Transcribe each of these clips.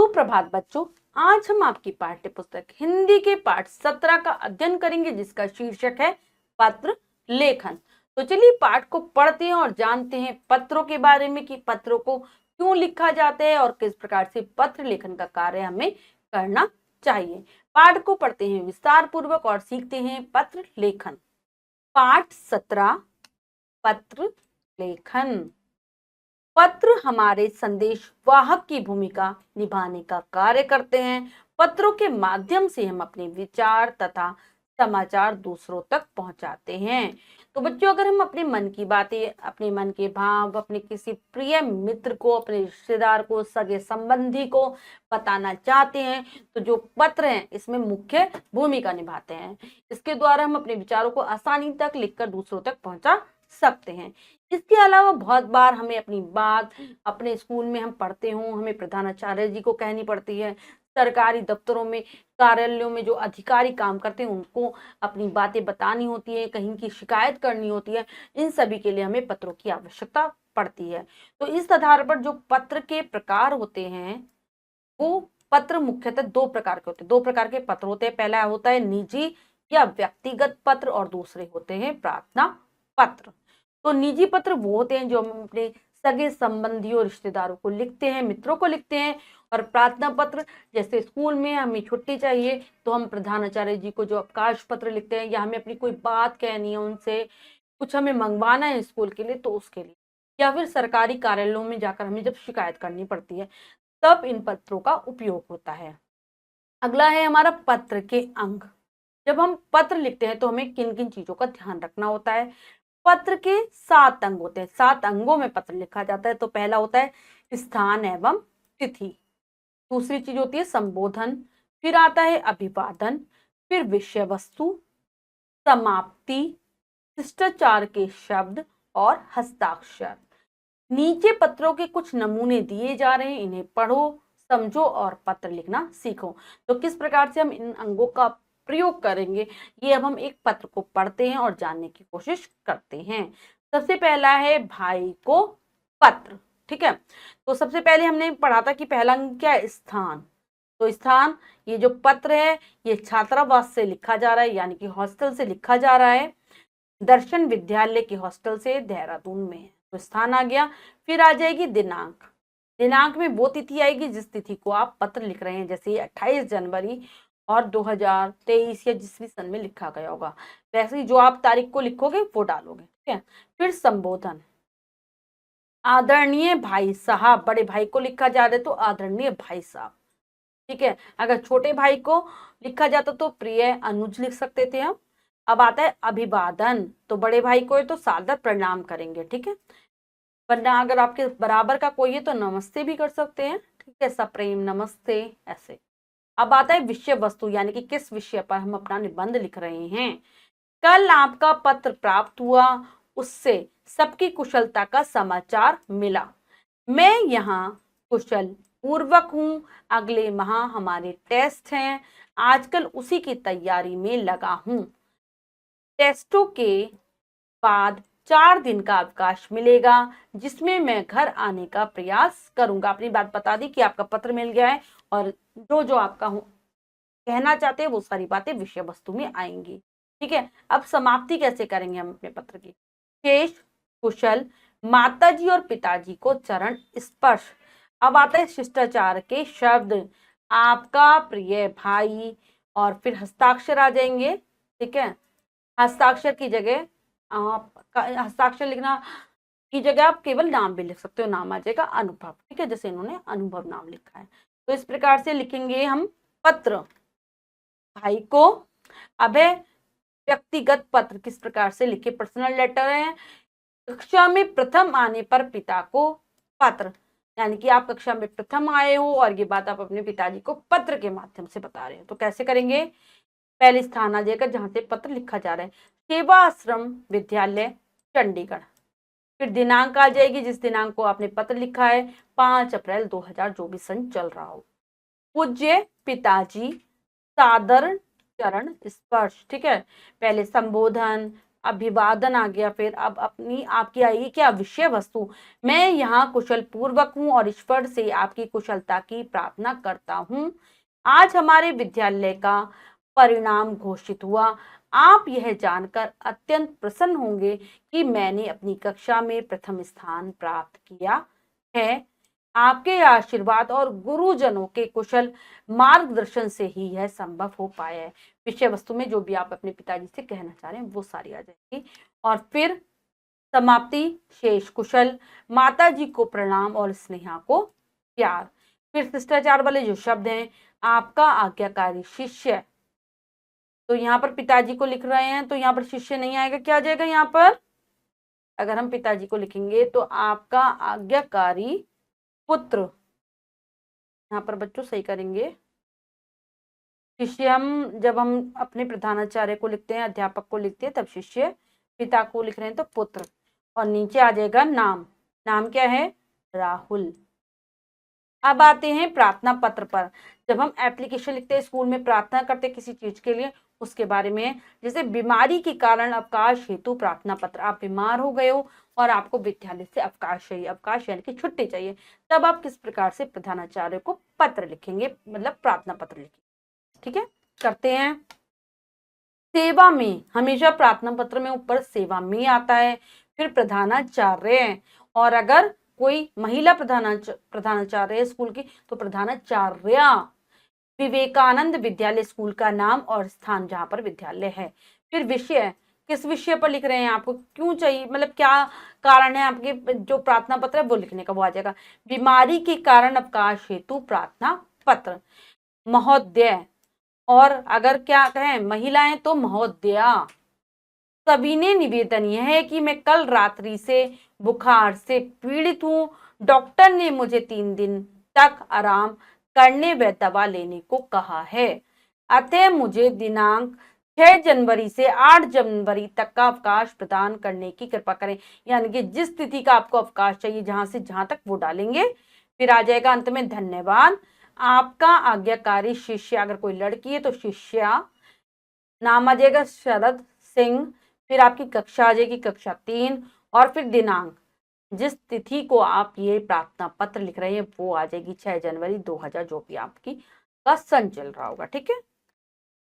सुप्रभात बच्चों। आज हम आपकी पाठ्य पुस्तक हिंदी के पाठ 17 का अध्ययन करेंगे, जिसका शीर्षक है पत्र लेखन। तो चलिए पाठ को पढ़ते हैं और जानते हैं पत्रों के बारे में कि पत्रों को क्यों लिखा जाता है और किस प्रकार से पत्र लेखन का कार्य हमें करना चाहिए। पाठ को पढ़ते हैं विस्तार पूर्वक और सीखते हैं पत्र लेखन। पाठ 17 पत्र लेखन। पत्र हमारे संदेश वाहक की भूमिका निभाने का कार्य करते हैं। पत्रों के माध्यम से हम अपने विचार तथा समाचार दूसरों तक पहुंचाते हैं। तो बच्चों, अगर हम अपने मन की बातें, अपने मन के भाव अपने किसी प्रिय मित्र को, अपने रिश्तेदार को, सगे संबंधी को बताना चाहते हैं तो जो पत्र हैं इसमें मुख्य भूमिका निभाते हैं। इसके द्वारा हम अपने विचारों को आसानी तक लिखकर दूसरों तक पहुंचा सकते हैं। इसके अलावा बहुत बार हमें अपनी बात अपने स्कूल में हम पढ़ते हों, हमें प्रधानाचार्य जी को कहनी पड़ती है। सरकारी दफ्तरों में, कार्यालयों में जो अधिकारी काम करते हैं उनको अपनी बातें बतानी होती है, कहीं की शिकायत करनी होती है। इन सभी के लिए हमें पत्रों की आवश्यकता पड़ती है। तो इस आधार पर जो पत्र के प्रकार होते हैं वो पत्र मुख्यतः दो प्रकार के होते हैं। दो प्रकार के पत्र होते हैं। पहला होता है निजी या व्यक्तिगत पत्र और दूसरे होते हैं प्रार्थना पत्र। तो निजी पत्र वो होते हैं जो हम अपने सगे संबंधियों, रिश्तेदारों को लिखते हैं, मित्रों को लिखते हैं। और प्रार्थना पत्र जैसे स्कूल में हमें छुट्टी चाहिए तो हम प्रधानाचार्य जी को जो अवकाश पत्र लिखते हैं, या हमें अपनी कोई बात कहनी है उनसे, कुछ हमें मंगवाना है स्कूल के लिए तो उसके लिए, या फिर सरकारी कार्यालयों में जाकर हमें जब शिकायत करनी पड़ती है तब इन पत्रों का उपयोग होता है। अगला है हमारा पत्र के अंग। जब हम पत्र लिखते हैं तो हमें किन किन चीजों का ध्यान रखना होता है। पत्र के 7 अंग होते हैं। 7 अंगों में पत्र लिखा जाता है। तो पहला होता है स्थान एवं तिथि। दूसरी चीज होती है संबोधन। फिर आता है अभिवादन। फिर विषय वस्तु, समाप्ति, शिष्टाचार के शब्द और हस्ताक्षर। नीचे पत्रों के कुछ नमूने दिए जा रहे हैं, इन्हें पढ़ो, समझो और पत्र लिखना सीखो। तो किस प्रकार से हम इन अंगों का प्रयोग करेंगे, ये अब हम एक पत्र को पढ़ते हैं और जानने की कोशिश करते हैं। सबसे पहला है भाई को पत्र। ठीक है, तो सबसे पहले हमने पढ़ा था कि पहला अंग क्या है, स्थान। तो स्थान, ये जो पत्र है ये छात्रावास से लिखा जा रहा है, यानी कि हॉस्टल से लिखा जा रहा है। दर्शन विद्यालय के हॉस्टल से देहरादून में है, तो स्थान आ गया। फिर आ जाएगी दिनांक। दिनांक में वो तिथि आएगी जिस तिथि को आप पत्र लिख रहे हैं, जैसे 28 जनवरी और 2023 या जिस भी सन में लिखा गया होगा, वैसे ही जो आप तारीख को लिखोगे वो डालोगे। ठीक है। फिर संबोधन, आदरणीय भाई साहब, बड़े भाई को लिखा जा रहा है तो आदरणीय भाई साहब। ठीक है, अगर छोटे भाई को लिखा जाता तो प्रिय अनुज लिख सकते थे हम। अब आता है अभिवादन, तो बड़े भाई को है तो सादर प्रणाम करेंगे। ठीक है, वरना अगर आपके बराबर का कोई है तो नमस्ते भी कर सकते हैं। ठीक है, सप्रेम नमस्ते ऐसे। अब आता है विषय वस्तु, यानी कि किस विषय पर हम अपना निबंध लिख रहे हैं। कल आपका पत्र प्राप्त हुआ, उससे सबकी कुशलता का समाचार मिला। मैं यहाँ कुशल पूर्वक हूँ। अगले माह हमारे टेस्ट हैं, आजकल उसी की तैयारी में लगा हूँ। टेस्टों के बाद 4 दिन का अवकाश मिलेगा जिसमें मैं घर आने का प्रयास करूंगा। अपनी बात बता दी कि आपका पत्र मिल गया है और जो जो आपका कहना चाहते हैं वो सारी बातें विषय वस्तु में आएंगी। ठीक है, अब समाप्ति कैसे करेंगे हम अपने पत्र की। शेष कुशल, माताजी और पिताजी को चरण स्पर्श। अब आता है शिष्टाचार के शब्द, आपका प्रिय भाई, और फिर हस्ताक्षर आ जाएंगे। ठीक है, हस्ताक्षर की जगह हस्ताक्षर लिखना की जगह आप केवल नाम भी लिख सकते हो, नाम आ जाएगा अनुभव। ठीक है, जैसे इन्होंने अनुभव नाम लिखा है। तो इस प्रकार से लिखेंगे हम पत्र भाई को। अब है व्यक्तिगत पत्र, किस प्रकार से लिखे, पर्सनल लेटर है। कक्षा में प्रथम आने पर पिता को पत्र, यानी कि आप कक्षा में प्रथम आए हो और ये बात आप अपने पिताजी को पत्र के माध्यम से बता रहे हैं। तो कैसे करेंगे, पहले स्थान आ जाएगा जहां से पत्र लिखा जा रहा है, सेवा आश्रम विद्यालय चंडीगढ़। फिर दिनांक आ जाएगी जिस दिनांक को आपने पत्र लिखा है, 5 अप्रैल 2024 सन चल रहा हो। पूज्य पिताजी, सादर चरण स्पर्श। ठीक है, पहले संबोधन, अभिवादन आ गया, फिर अब अपनी आपकी आएगी क्या, विषय वस्तु। मैं यहाँ कुशल पूर्वक हूँ और ईश्वर से आपकी कुशलता की प्रार्थना करता हूँ। आज हमारे विद्यालय का परिणाम घोषित हुआ। आप यह जानकर अत्यंत प्रसन्न होंगे कि मैंने अपनी कक्षा में प्रथम स्थान प्राप्त किया है। आपके आशीर्वाद और गुरुजनों के कुशल मार्गदर्शन से ही यह संभव हो पाया है। विषय वस्तु में जो भी आप अपने पिताजी से कहना चाह रहे हैं वो सारी आ जाएगी। और फिर समाप्ति, शेष कुशल, माता जी को प्रणाम और स्नेहा को प्यार। फिर शिष्टाचार वाले जो शब्द हैं, आपका आज्ञाकारी शिष्य, तो यहाँ पर पिताजी को लिख रहे हैं तो यहाँ पर शिष्य नहीं आएगा, क्या आ जाएगा यहाँ पर, अगर हम पिताजी को लिखेंगे तो आपका आज्ञाकारी पुत्र, यहाँ पर बच्चों सही करेंगे। शिष्य हम जब हम अपने प्रधानाचार्य को लिखते हैं, अध्यापक को लिखते हैं तब शिष्य, पिता को लिख रहे हैं तो पुत्र, और नीचे आ जाएगा नाम। नाम क्या है, राहुल। अब आते हैं प्रार्थना पत्र पर। जब हम एप्लीकेशन लिखते हैं, स्कूल में प्रार्थना करते हैं किसी चीज के लिए, उसके बारे में, जैसे बीमारी के कारण अवकाश हेतु प्रार्थना पत्र, आप बीमार हो गए हो और आपको विद्यालय से अवकाश चाहिए, अवकाश यानी कि छुट्टी चाहिए, तब आप किस प्रकार से प्रधानाचार्य को पत्र लिखेंगे, मतलब प्रार्थना पत्र लिखेंगे। ठीक है, करते हैं। सेवा में, हमेशा प्रार्थना पत्र में ऊपर सेवा में आता है, फिर प्रधानाचार्य, और अगर कोई महिला प्रधानाचार्य है स्कूल की तो प्रधानाचार्या। विवेकानंद विद्यालय स्कूल का नाम और स्थान जहां पर विद्यालय है। फिर विषय, किस विषय पर लिख रहे हैं, आपको क्यों चाहिए, मतलब क्या कारण है आपके जो प्रार्थना पत्र है वो लिखने का, वो आ जाएगा। बीमारी के कारण अवकाश हेतु प्रार्थना पत्र। महोदय, और अगर क्या कहें महिलाएं तो महोदया। सविनय निवेदन यह है कि मैं कल रात्रि से बुखार से पीड़ित हूँ। डॉक्टर ने मुझे 3 दिन तक आराम करने व दवा लेने को कहा है। अतः मुझे दिनांक 6 जनवरी से 8 जनवरी तक का अवकाश प्रदान करने की कृपा करें। यानी कि जिस तिथि का आपको अवकाश चाहिए, जहां से जहां तक वो डालेंगे। फिर आ जाएगा अंत में धन्यवाद, आपका आज्ञाकारी शिष्य, अगर कोई लड़की है तो शिष्या, नाम आ जाएगा शरद सिंह, फिर आपकी कक्षा आ जाएगी कक्षा 3, और फिर दिनांक, जिस तिथि को आप ये प्रार्थना पत्र लिख रहे हैं वो आ जाएगी 6 जनवरी 2000, जो भी आपकी का सन चल रहा होगा। ठीक है,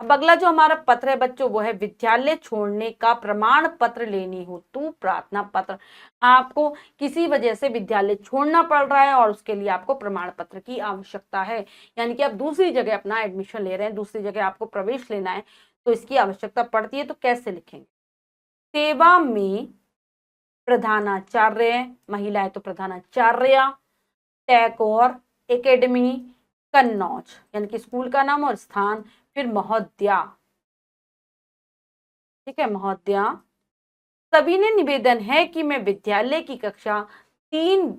अब अगला जो हमारा पत्र है बच्चों वो है विद्यालय छोड़ने का प्रमाण पत्र लेनी हो तो प्रार्थना पत्र। आपको किसी वजह से विद्यालय छोड़ना पड़ रहा है और उसके लिए आपको प्रमाण पत्र की आवश्यकता है, यानी कि आप दूसरी जगह अपना एडमिशन ले रहे हैं, दूसरी जगह आपको प्रवेश लेना है तो इसकी आवश्यकता पड़ती है। तो कैसे लिखेंगे, सेवा में प्रधानाचार्य, महिला है तो प्रधानाचार्य, टैगोर एकेडमी कन्नौज, यानी कि स्कूल का नाम और स्थान, फिर महोदया। ठीक है, महोदया। सविनय निवेदन है कि मैं विद्यालय की कक्षा 3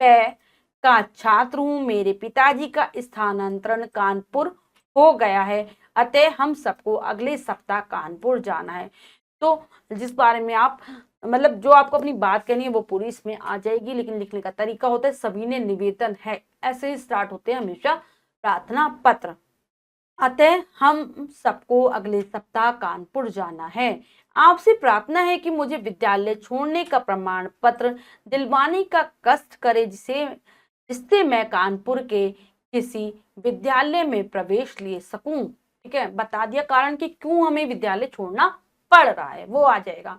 का छात्र हूं। मेरे पिताजी का स्थानांतरण कानपुर हो गया है, अतः हम सबको अगले सप्ताह कानपुर जाना है। तो जिस बारे में आप, मतलब जो आपको अपनी बात कहनी है वो पूरी इसमें आ जाएगी, लेकिन लिखने का तरीका होता है सविनय निवेदन है, ऐसे ही स्टार्ट होते हैं हमेशा प्रार्थना पत्र। अतः हम सबको अगले सप्ताह कानपुर जाना है। आपसे प्रार्थना है कि मुझे विद्यालय छोड़ने का प्रमाण पत्र दिलवाने का कष्ट करे, जिससे मैं कानपुर के किसी विद्यालय में प्रवेश ले सकूं। ठीक है, बता दिया कारण कि क्यों हमें विद्यालय छोड़ना पड़ रहा है, वो आ जाएगा।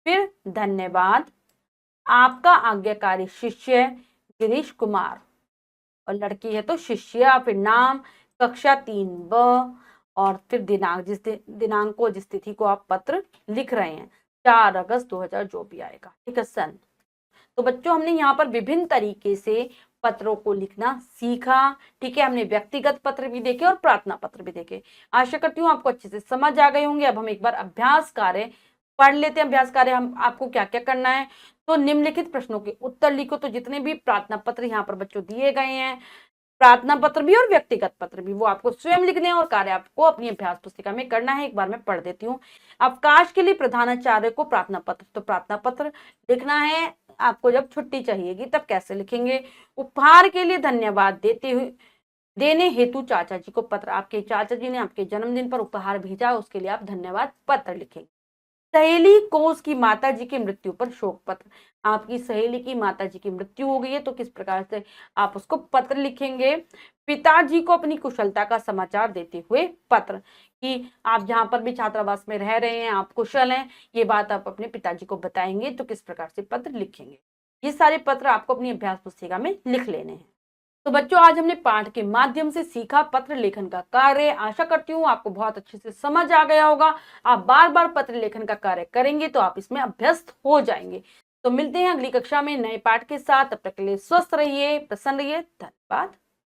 फिर धन्यवाद, आपका आज्ञाकारी शिष्य गिरीश कुमार, और लड़की है तो शिष्या, फिर नाम, कक्षा 3 और फिर दिनांक, दिनांक को, जिस तिथि को आप पत्र लिख रहे हैं, 4 अगस्त 2000 जो भी आएगा। ठीक है सन। तो बच्चों हमने यहाँ पर विभिन्न तरीके से पत्रों को लिखना सीखा। ठीक है, हमने व्यक्तिगत पत्र भी देखे और प्रार्थना पत्र भी देखे। आशा करती हूँ आपको अच्छे से समझ आ गए होंगे। अब हम एक बार अभ्यास कार्य पढ़ लेते हैं। अभ्यास कार्य हम आपको क्या क्या करना है, तो निम्नलिखित प्रश्नों के उत्तर लिखो। तो जितने भी प्रार्थना पत्र यहाँ पर बच्चों दिए गए हैं, प्रार्थना पत्र भी और व्यक्तिगत पत्र भी, वो आपको स्वयं लिखने हैं और कार्य आपको अपनी अभ्यास पुस्तिका में करना है। एक बार मैं पढ़ देती हूँ। अवकाश के लिए प्रधानाचार्य को प्रार्थना पत्र, तो प्रार्थना पत्र लिखना है आपको जब छुट्टी चाहिएगी तब कैसे लिखेंगे। उपहार के लिए धन्यवाद देने हेतु चाचा जी को पत्र, आपके चाचा जी ने आपके जन्मदिन पर उपहार भेजा, उसके लिए आप धन्यवाद पत्र लिखेंगे। सहेली को उसकी माताजी की मृत्यु पर शोक पत्र। आपकी सहेली की माताजी की मृत्यु हो गई है तो किस प्रकार से आप उसको पत्र लिखेंगे। पिताजी को अपनी कुशलता का समाचार देते हुए पत्र, कि आप जहां पर भी छात्रावास में रह रहे हैं आप कुशल हैं, ये बात आप अपने पिताजी को बताएंगे तो किस प्रकार से पत्र लिखेंगे। ये सारे पत्र आपको अपनी अभ्यास पुस्तिका में लिख लेने हैं। तो बच्चों आज हमने पाठ के माध्यम से सीखा पत्र लेखन का कार्य। आशा करती हूँ आपको बहुत अच्छे से समझ आ गया होगा। आप बार बार पत्र लेखन का कार्य करेंगे तो आप इसमें अभ्यस्त हो जाएंगे। तो मिलते हैं अगली कक्षा में नए पाठ के साथ। तब तक के लिए स्वस्थ रहिए, प्रसन्न रहिए। धन्यवाद।